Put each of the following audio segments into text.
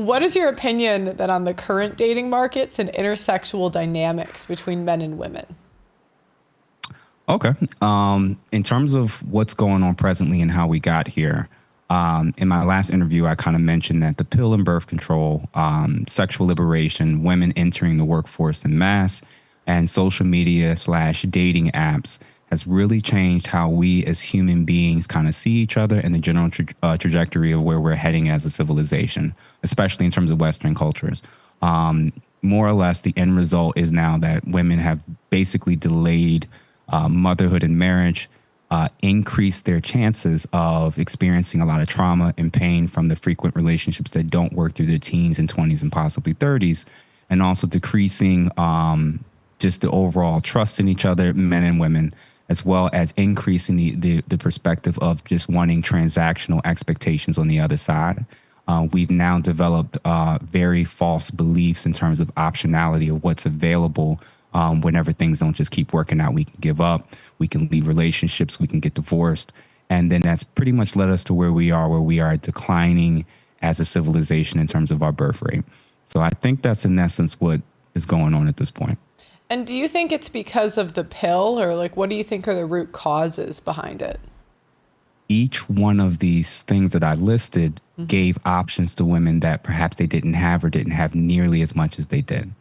what is your opinion then on the current dating markets and intersexual dynamics between men and women? Okay. In terms of what's going on presently and how we got here, in my last interview, I kind of mentioned that the pill and birth control, sexual liberation, women entering the workforce en masse, and social media / dating apps has really changed how we as human beings kind of see each other and the general trajectory of where we're heading as a civilization, especially in terms of Western cultures. More or less, the end result is now that women have basically delayed motherhood and marriage, increased their chances of experiencing a lot of trauma and pain from the frequent relationships that don't work through their teens and 20s and possibly 30s, and also decreasing just the overall trust in each other, men and women, as well as increasing the perspective of just wanting transactional expectations on the other side. We've now developed very false beliefs in terms of optionality of what's available. Whenever things don't just keep working out, we can give up, we can leave relationships, we can get divorced. And then that's pretty much led us to where we are declining as a civilization in terms of our birth rate. So I think that's in essence what is going on at this point. And do you think it's because of the pill, or like, what do you think are the root causes behind it? Each one of these things that I listed gave options to women that perhaps they didn't have or didn't have nearly as much as they did.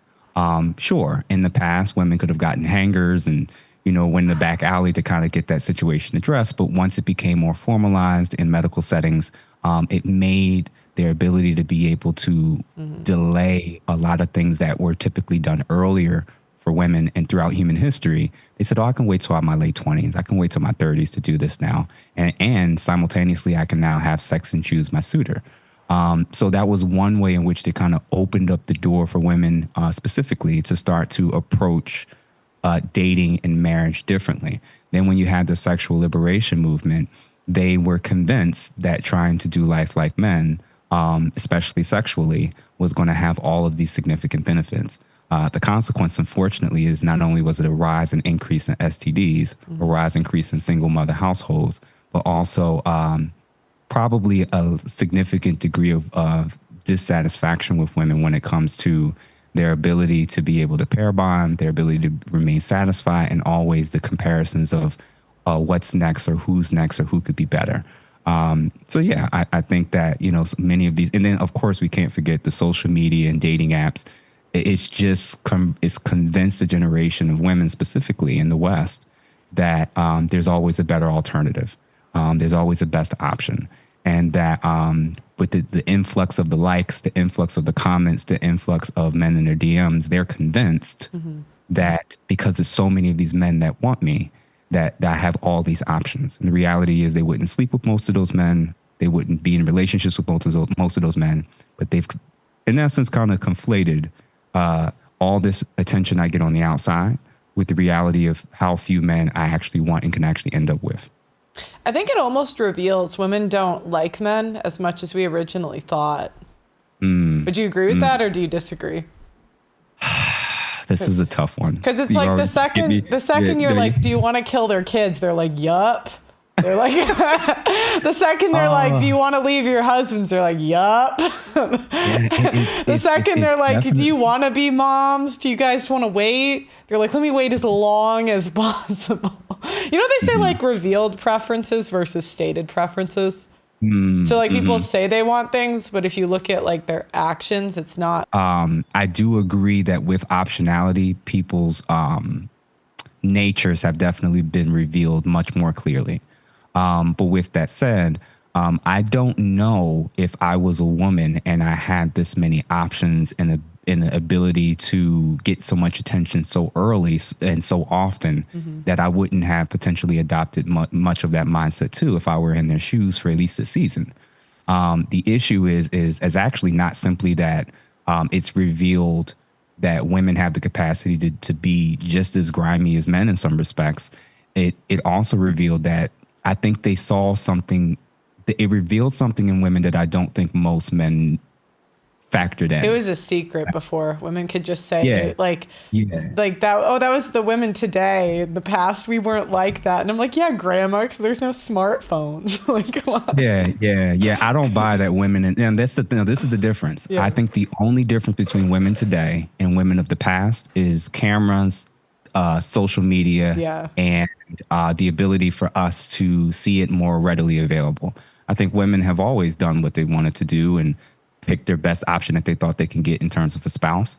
Sure, in the past, women could have gotten hangers and, went in the back alley to kind of get that situation addressed. But once it became more formalized in medical settings, it made their ability to be able to delay a lot of things that were typically done earlier for women and throughout human history. They said, I can wait till I'm my late 20s. I can wait till my 30s to do this now. And simultaneously, I can now have sex and choose my suitor. So that was one way in which they kind of opened up the door for women specifically to start to approach dating and marriage differently. Then when you had the sexual liberation movement, they were convinced that trying to do life like men, especially sexually, was going to have all of these significant benefits. The consequence, unfortunately, is not only was it a rise and increase in STDs, a rise and increase in single mother households, but also probably a significant degree of dissatisfaction with women when it comes to their ability to be able to pair bond, their ability to remain satisfied, and always the comparisons of what's next or who's next or who could be better. So yeah, I think that, many of these, and then of course we can't forget the social media and dating apps. It's just it's convinced a generation of women, specifically in the West, that there's always a better alternative. There's always a best option. And that with the influx of the likes, the influx of the comments, the influx of men in their DMs, they're convinced that because there's so many of these men that want me, that I have all these options. And the reality is they wouldn't sleep with most of those men. They wouldn't be in relationships with most of those men. But they've, in essence, kind of conflated all this attention I get on the outside with the reality of how few men I actually want and can actually end up with. I think it almost reveals women don't like men as much as we originally thought. Would you agree with that, or do you disagree? This is a tough one. Because it's like the second you're like, do you want to kill their kids? They're like, yup. They're like, the second they're like, do you want to leave your husbands? They're like, yup. The second they're like, do you want to be moms? Do you guys want to wait? They're like, let me wait as long as possible. They say like revealed preferences versus stated preferences. So like people say they want things, but if you look at like their actions, it's not. I do agree that with optionality, people's natures have definitely been revealed much more clearly. But with that said, I don't know if I was a woman and I had this many options and an ability to get so much attention so early and so often that I wouldn't have potentially adopted much of that mindset too if I were in their shoes for at least a season. The issue is actually not simply that it's revealed that women have the capacity to be just as grimy as men in some respects. It also revealed that I think they saw something. It revealed something in women that I don't think most men factored in. It was a secret before. Women could just say like that. Oh, that was the women today. In the past, we weren't like that. And I'm like, yeah, grandma, because there's no smartphones. Like, come on. Yeah. I don't buy that women, and that's the thing. This is the difference. I think the only difference between women today and women of the past is cameras, social media, and the ability for us to see it more readily available. I think women have always done what they wanted to do and pick their best option that they thought they can get in terms of a spouse.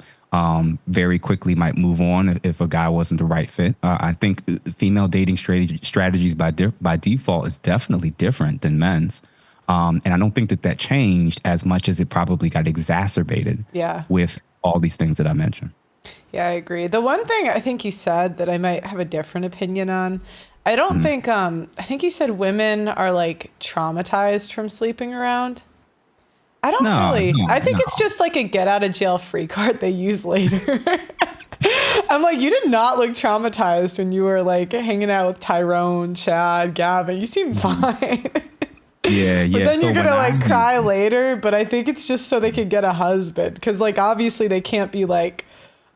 Very quickly might move on if a guy wasn't the right fit. I think female dating strategies by default is definitely different than men's. And I don't think that changed as much as it probably got exacerbated with all these things that I mentioned. Yeah, I agree. The one thing I think you said that I might have a different opinion on, I don't think, I think you said women are like traumatized from sleeping around. I don't really. I think it's just like a get out of jail free card they use later. I'm like, you did not look traumatized when you were like hanging out with Tyrone, Chad, Gavin. You seem fine. Yeah. But then you're going to like cry later. But I think it's just so they can get a husband. Because like, obviously they can't be like,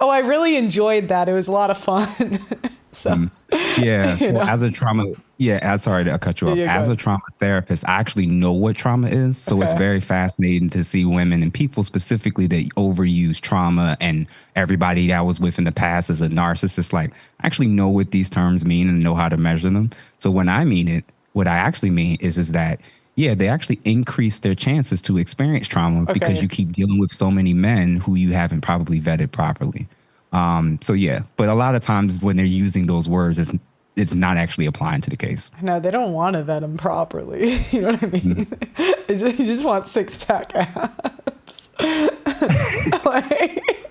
oh, I really enjoyed that. It was a lot of fun. So, as a trauma, sorry to cut you off. As a trauma therapist, I actually know what trauma is. So it's very fascinating to see women and people specifically that overuse trauma and everybody that I was with in the past as a narcissist. Like, I actually know what these terms mean and know how to measure them. So when I mean it, what I actually mean is that, they actually increase their chances to experience trauma because you keep dealing with so many men who you haven't probably vetted properly. But a lot of times when they're using those words, it's not actually applying to the case. No, they don't want to vet them properly. You know what I mean? You just want 6-pack abs. Like,